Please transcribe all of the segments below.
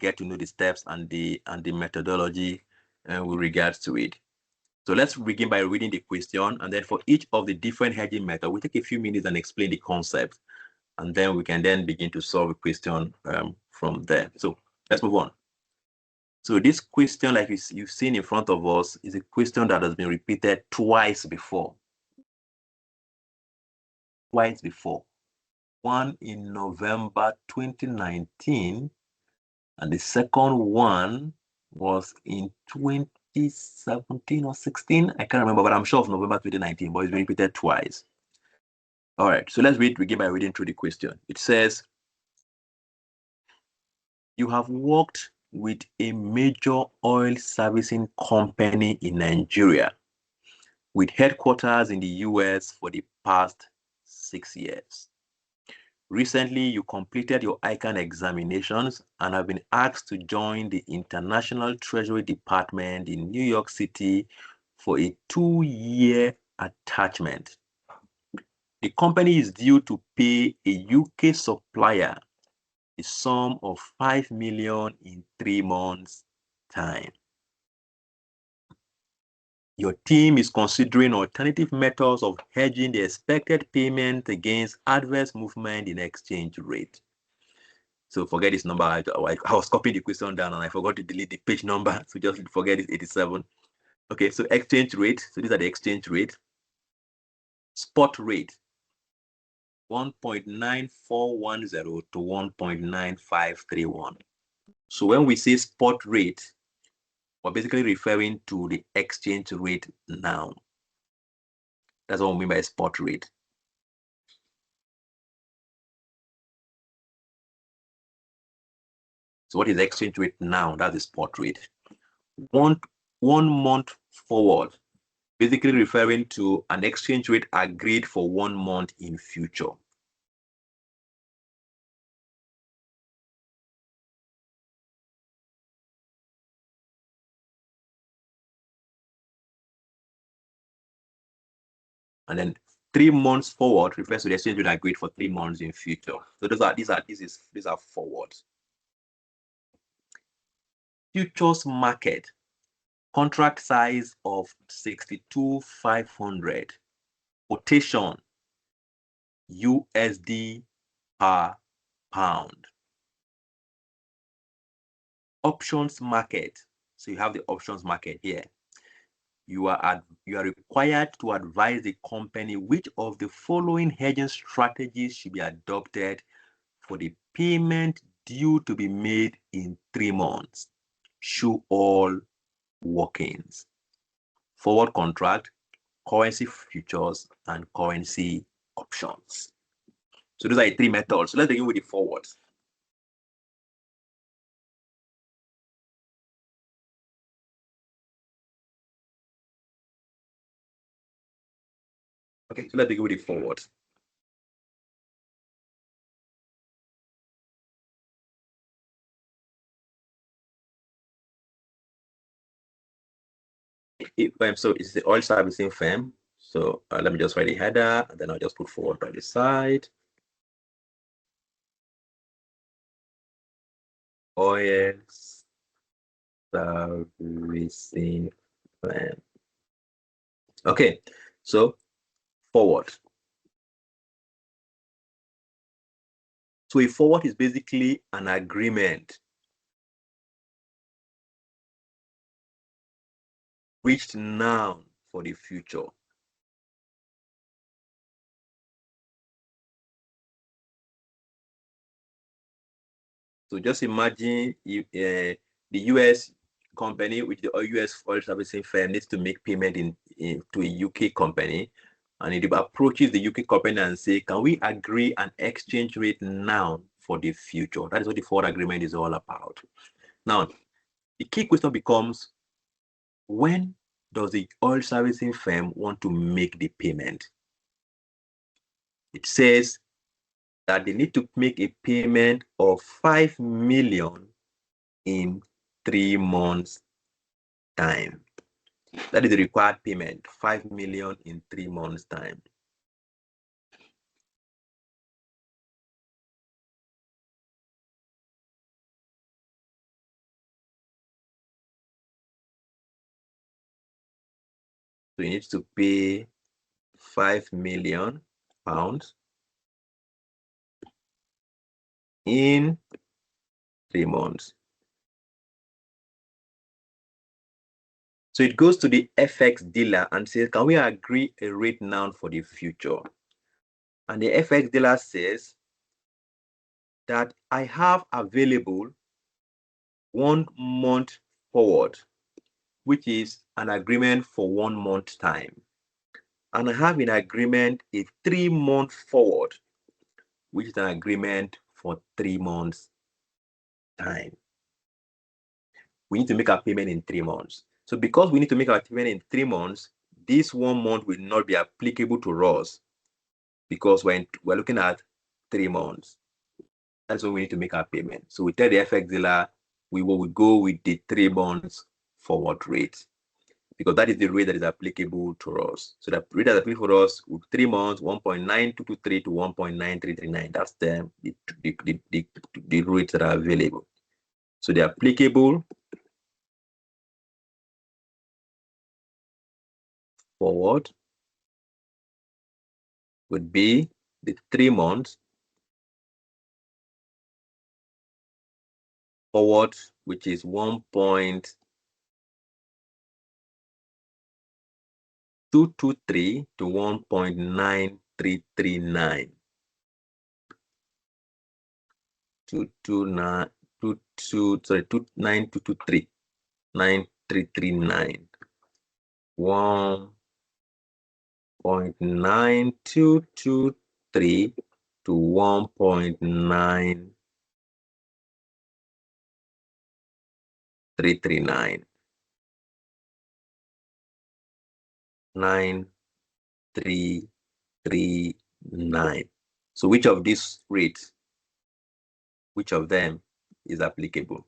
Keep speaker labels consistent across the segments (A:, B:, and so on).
A: get to know the steps and the methodology with regards to it. So let's begin by reading the question, and then for each of the different hedging methods, we take a few minutes and explain the concept, and then we can then begin to solve a question from there. So let's move on. So this question, like you've seen in front of us, is a question that has been repeated twice before. Twice before. One in November 2019, and the second one was in 2017 or 16. I can't remember, but I'm sure of November 2019, but it's been repeated twice. All right, so let's begin by reading through the question. It says, you have worked with a major oil servicing company in Nigeria with headquarters in the US for the past 6 years. Recently, you completed your ICANN examinations and have been asked to join the International Treasury Department in New York City for a 2-year attachment. The company is due to pay a UK supplier the sum of $5 million in 3 months' time. Your team is considering alternative methods of hedging the expected payment against adverse movement in exchange rate. So forget this number. I was copying the question down and I forgot to delete the page number. So just forget it's 87. Okay, so exchange rate. So these are the exchange rate. Spot rate, 1.9410 to 1.9531. So when we say spot rate, we're basically referring to the exchange rate now. That's what we mean by spot rate. So what is exchange rate now? That's the spot rate. One month forward, basically referring to an exchange rate agreed for 1 month in future. And then 3 months forward refers to the exchange rate agreed for 3 months in future. So these are forwards. Futures market, contract size of 62,500, quotation USD per pound. Options market, so you have the options market here. You are required to advise the company which of the following hedging strategies should be adopted for the payment due to be made in 3 months. Show all workings: forward contract, currency futures, and currency options. So those are the 3 methods. So let's begin with the forwards. Okay, so let's begin with the forwards. So it's the oil servicing firm. So let me just write the header, and then I'll just put forward by the side. Oil servicing firm. Okay, so forward. So a forward is basically an agreement reached now for the future. So just imagine if the US company, which the US oil servicing firm, needs to make payment to a UK company, and it approaches the UK company and say, can we agree an exchange rate now for the future? That is what the forward agreement is all about. Now, the key question becomes, when does the oil servicing firm want to make the payment? It says that they need to make a payment of 5 million in 3 months' time. That is the required payment, 5 million in 3 months' time. So you need to pay £5 million in 3 months. So it goes to the FX dealer and says, can we agree a rate now for the future? And the FX dealer says that I have available 1 month forward, which is an agreement for 1 month time. And I have in agreement a 3-month forward, which is an agreement for 3 months time. We need to make our payment in 3 months. So because we need to make our payment in 3 months, this 1 month will not be applicable to us because we're looking at 3 months. That's when we need to make our payment. So we tell the FX dealer we will go with the 3 months forward rate because that is the rate that is applicable to us. So the rate that is applicable for us with 3 months, 1.9223 to 1.9339. That's the rates that are available. So the applicable forward would be the 3 months forward, which is 1.223 to 1.9339. 29223 9339 1.9223 to 1.9339 9339. So which of these rates, which of them is applicable?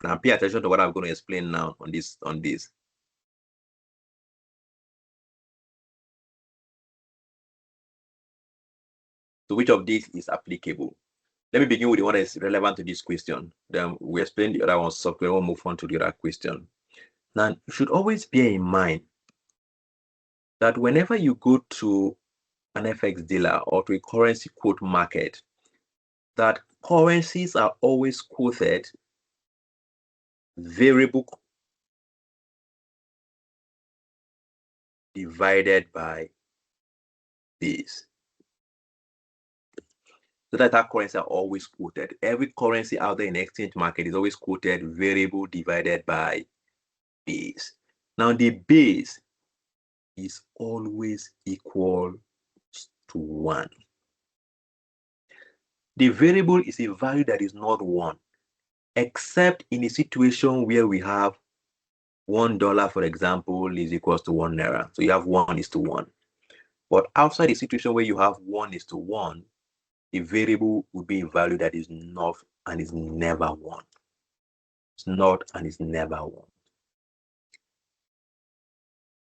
A: Now pay attention to what I'm going to explain now on this. So which of these is applicable? Let me begin with the one that is relevant to this question. Then we explain the other one software. We'll move on to the other question. Now, you should always bear in mind that whenever you go to an FX dealer or to a currency quote market, that currencies are always quoted variable divided by base. So that currency are always quoted. Every currency out there in the exchange market is always quoted variable divided by base. Now the base is always equal to 1. The variable is a value that is not 1, except in a situation where we have $1, for example, is equals to 1 naira. So you have 1:1. But outside a situation where you have 1:1, the variable would be a value that is not and is never 1. It's not and is never 1.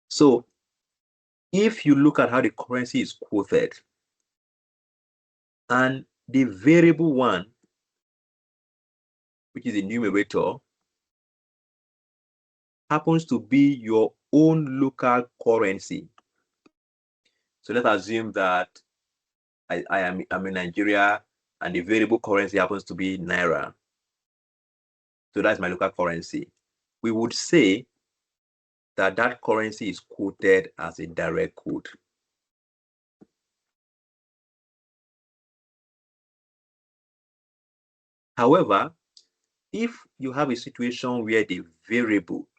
A: So if you look at how the currency is quoted and the variable 1, which is a numerator, happens to be your own local currency. So let's assume that I'm in Nigeria and the variable currency happens to be naira. So that's my local currency. We would say that that currency is quoted as a direct quote. However, if you have a situation where the variable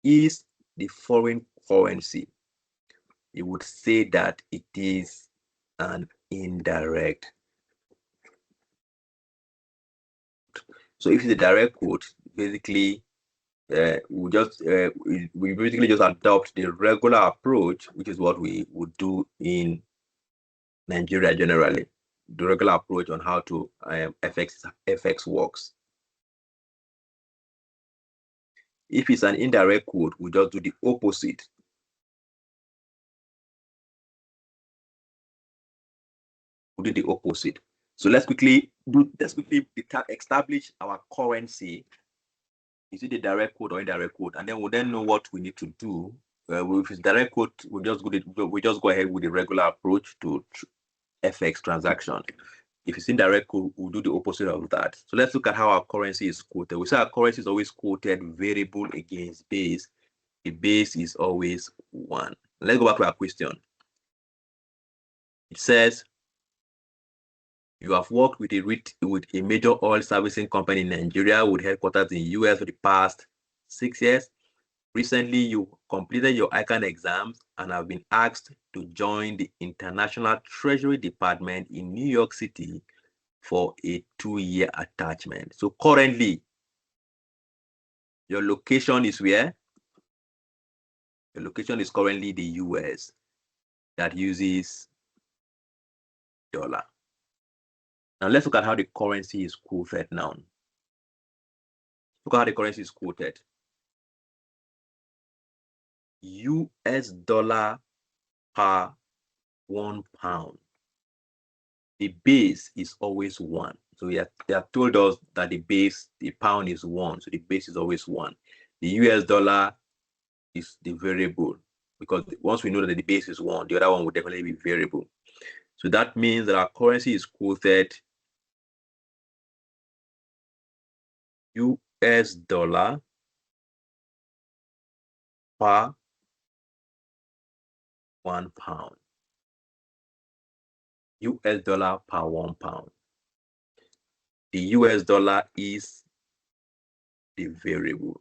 A: is the foreign currency, you would say that it is an indirect. So if it's a direct quote, basically we basically just adopt the regular approach, which is what we would do in Nigeria generally, the regular approach on how to FX works. If it's an indirect quote, we just do the opposite. We do the opposite. So let's quickly establish our currency is it a direct quote or indirect quote? And then we'll then know what we need to do. If it's direct quote, we just go ahead with the regular approach to FX transaction. If it's indirect quote, we'll do the opposite of that. So let's look at how our currency is quoted. We say our currency is always quoted variable against base. The base is always 1. Let's go back to our question. It says you have worked with a major oil servicing company in Nigeria with headquarters in US for the past 6 years. Recently, you completed your ICANN exams and have been asked to join the International Treasury Department in New York City for a 2-year attachment. So currently, your location is where? Your location is currently the US that uses dollar. Now let's look at how the currency is quoted now. Look at how the currency is quoted. US dollar per £1. The base is always 1. So they have told us that the pound is 1. So the base is always 1. The US dollar is the variable, because once we know that the base is 1, the other one will definitely be variable. So that means that our currency is quoted US dollar per £1. US dollar per £1. The US dollar is the variable,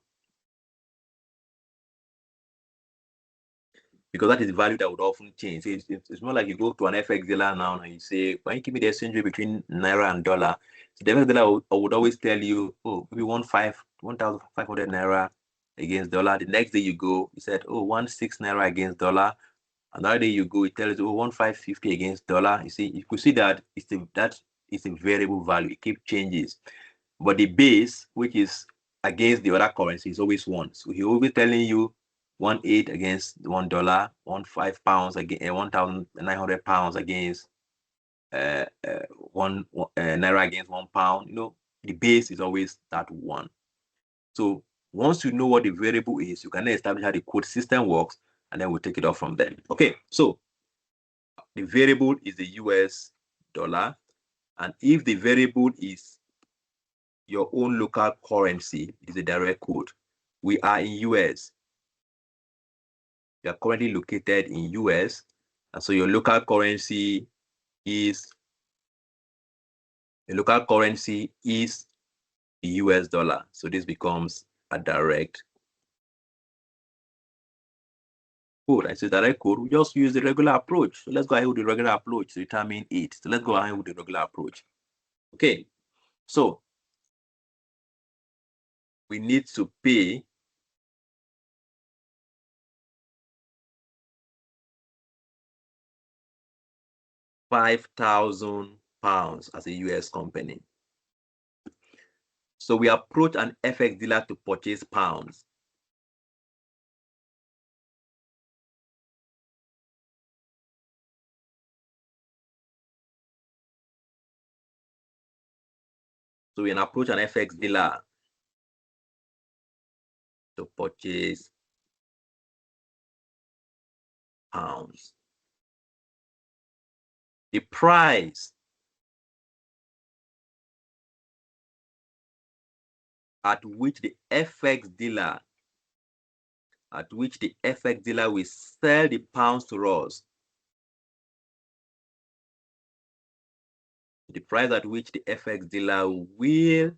A: because that is the value that would often change. It's more like you go to an FX dealer now and you say, "Can you give me the exchange rate between naira and dollar?" So the FX dealer would always tell you, "Oh, maybe 1,500 naira against dollar." The next day you go, he said, "Oh, 16 naira against dollar." Another day you go, it tells you, "Oh, 1,550 against dollar." You see, you could see that it's a variable value. It keeps changes, but the base, which is against the other currency, is always 1. So he will be telling you 1.8 against $1, 1.5 pounds against 1,900 pounds against 1 naira against £1. You know, the base is always that 1. So once you know what the variable is, you can then establish how the quote system works, and then we'll take it off from there. Okay, so the variable is the US dollar, and if the variable is your own local currency, it is a direct quote. We are in US. You are currently located in US, and so your local currency is the US dollar. So this becomes a direct quote. I say direct quote. We just use the regular approach. So let's go ahead with the regular approach to determine it. So let's go ahead with the regular approach. Okay, so we need to pay £5,000 as a US company. So we approach an FX dealer to purchase pounds. So we can approach an FX dealer to purchase pounds. The price at which the FX dealer will sell the pounds to us, the price at which the FX dealer will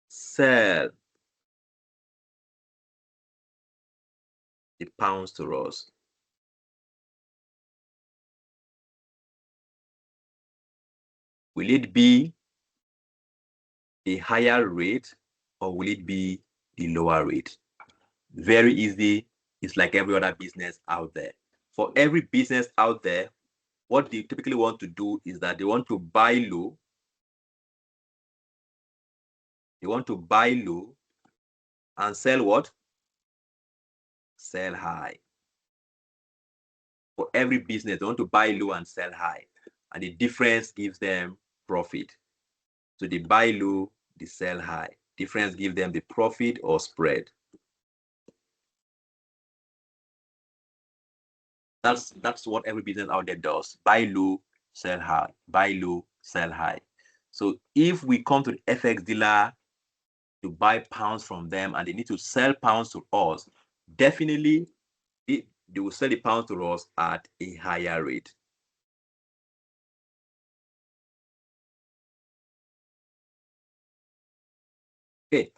A: sell the pounds to us. Will it be a higher rate or will it be the lower rate? Very easy. It's like every other business out there. For every business out there, what they typically want to do is that they want to buy low. They want to buy low and sell what? Sell high. For every business, they want to buy low and sell high. And the difference gives them profit. So they buy low, they sell high. Difference give them the profit or spread. That's what every business out there does. Buy low, sell high. Buy low, sell high. So if we come to the FX dealer to buy pounds from them and they need to sell pounds to us, definitely they will sell the pounds to us at a higher rate. Okay,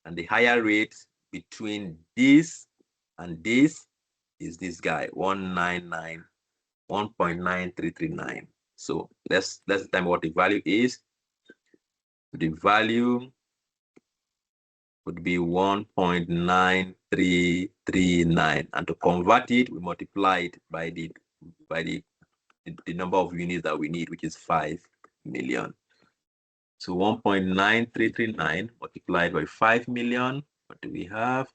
A: and the higher rate between this and this is this guy, 1.9339. So let's time what the value is. The value would be 1.9339, and to convert it, we multiply it by the number of units that we need, which is 5 million. So 1.9339 multiplied by 5 million. What do we have?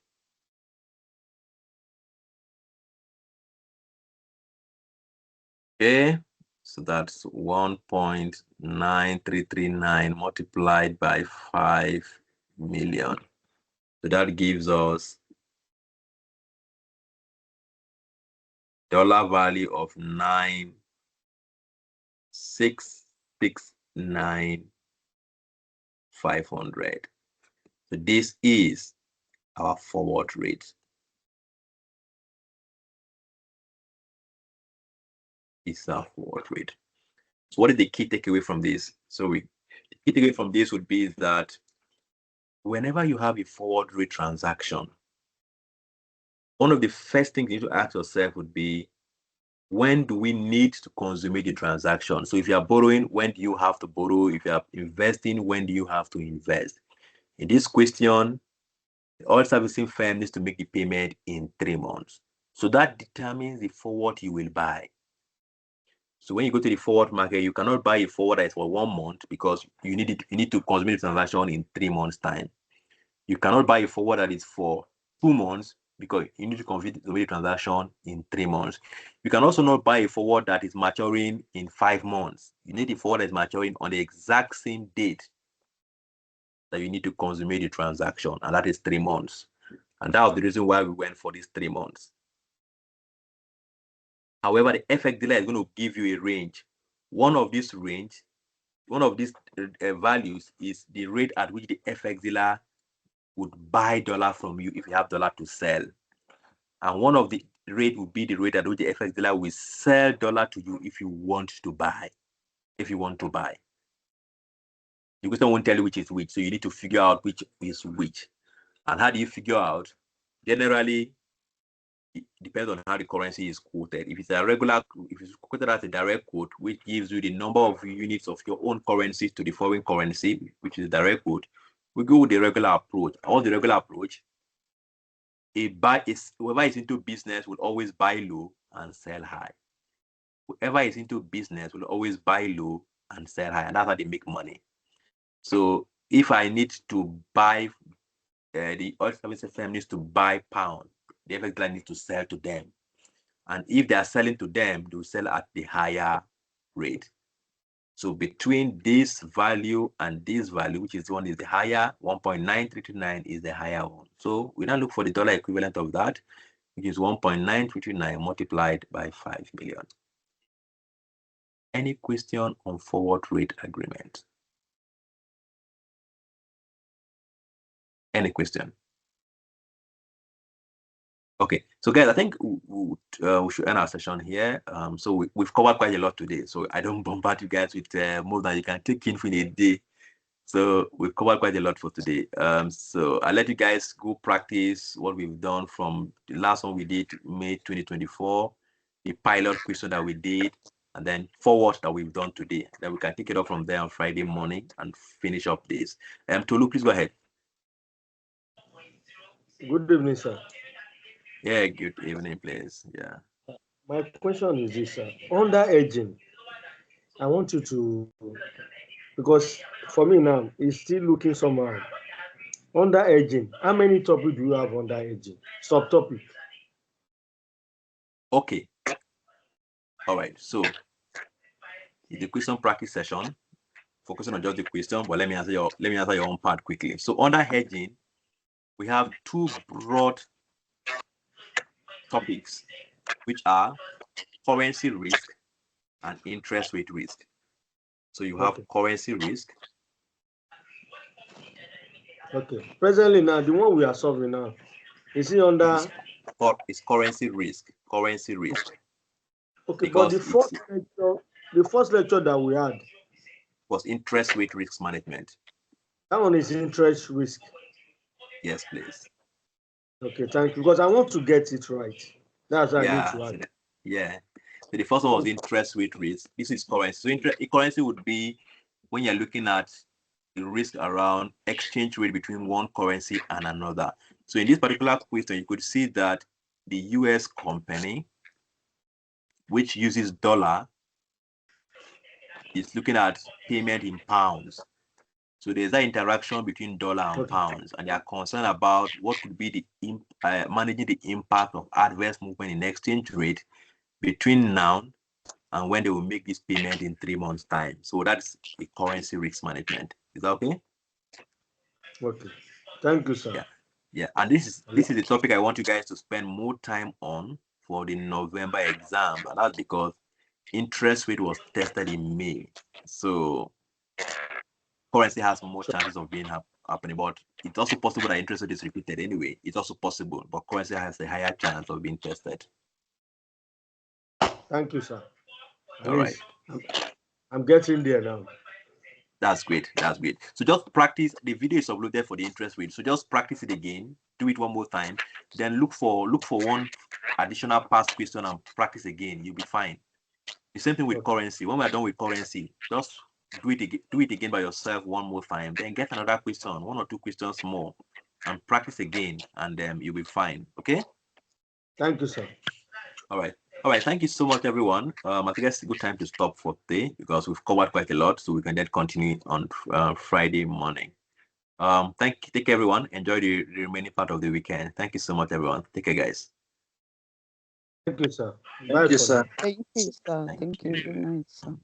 A: Okay, so that's 1.9339 multiplied by 5 million. So that gives us dollar value of 9,669,500. So this is our forward rate. It's our forward rate. So what is the key takeaway from this? So the key takeaway from this would be that whenever you have a forward rate transaction, one of the first things you need to ask yourself would be, when do we need to consummate the transaction? So if you are borrowing, when do you have to borrow? If you are investing, when do you have to invest? In this question, the oil servicing firm needs to make the payment in 3 months. So that determines the forward you will buy. So when you go to the forward market, you cannot buy a forward that is for 1 month because you need to consummate the transaction in 3 months' time. You cannot buy a forward that is for 2 months because you need to complete the transaction in 3 months. You can also not buy a forward that is maturing in 5 months. You need a forward that is maturing on the exact same date that you need to consummate the transaction, and that is 3 months. And that was the reason why we went for these 3 months. However, the FX dealer is going to give you a range. One of these values is the rate at which the FX dealer would buy dollar from you if you have dollar to sell. And one of the rate would be the rate at which the FX dealer will sell dollar to you if you want to buy. The question won't tell you which is which, so you need to figure out which is which. And how do you figure out? Generally, it depends on how the currency is quoted. If it's quoted as a direct quote, which gives you the number of units of your own currency to the foreign currency, which is a direct quote, we go with the regular approach. The regular approach, whoever is into business will always buy low and sell high. Whoever is into business will always buy low and sell high, and that's how they make money. So if I need to buy, the oil service firm needs to buy pound, the FX dealer needs to sell to them. And if they are selling to them, they will sell at the higher rate. So between this value and this value, which is one is the higher, 1.9329 is the higher one. So we now look for the dollar equivalent of that, which is 1.9329 multiplied by 5 million. Any question on forward rate agreement? Any question? Okay, so guys, I think we should end our session here. So we've covered quite a lot today, so I don't bombard you guys with more than you can take in a day. So we've covered quite a lot for today. So I'll let you guys go practice what we've done from the last one we did, May 2024, the pilot question that we did, and then forward that we've done today. Then we can take it up from there on Friday morning and finish up this. Tolu, please go ahead.
B: Good evening, sir.
A: Yeah, good evening, please. Yeah.
B: My question is this, sir. Under hedging, I want you to, because for me now, it's still looking somehow. Under hedging, how many topics do you have under hedging? Subtopic.
A: Okay. All right. So the question practice session. focusing on just the question, but let me answer your own part quickly. So under hedging, we have two broad topics, which are currency risk and interest rate risk. So you have currency risk.
B: Okay. Presently now, the one we are solving now, is it under?
A: It's currency risk. Currency risk.
B: Okay, because but the first lecture that we had
A: was interest rate risk management.
B: That one is interest risk.
A: Yes, please.
B: Okay, thank you. Because I want to get it right. That's what I need to add.
A: Yeah. So the first one was interest rate risk. This is currency. So currency would be when you're looking at the risk around exchange rate between one currency and another. So in this particular question, you could see that the US company, which uses dollar, is looking at payment in pounds. So there's that interaction between dollar and pounds, and they are concerned about what could be the managing the impact of adverse movement in exchange rate between now and when they will make this payment in 3 months' time. So that's the currency risk management. Is that okay?
B: Okay. Thank you, sir.
A: Yeah. And this is the topic I want you guys to spend more time on for the November exam, and that's because interest rate was tested in May. So currency has more chances of being happening, but it's also possible that interest rate is repeated anyway. It's also possible, but currency has a higher chance of being tested.
B: Thank you, sir.
A: All right.
B: I'm getting there now.
A: That's great. That's great. So just practice. The video is uploaded for the interest rate. So just practice it again. Do it one more time. Then look for one additional past question and practice again. You'll be fine. The same thing with currency. When we're done with currency, just do it again by yourself one more time. Then get another question, 1 or 2 questions more, and practice again, and you'll be fine. Okay?
B: Thank you, sir.
A: All right. Thank you so much, everyone. I think it's a good time to stop for today because we've covered quite a lot, so we can then continue on Friday morning. Take care, everyone. Enjoy the remaining part of the weekend. Thank you so much, everyone. Take care, guys.
B: Thank you, sir.
C: Thank you, sir. Thank you, sir. Thank you. Good night, sir.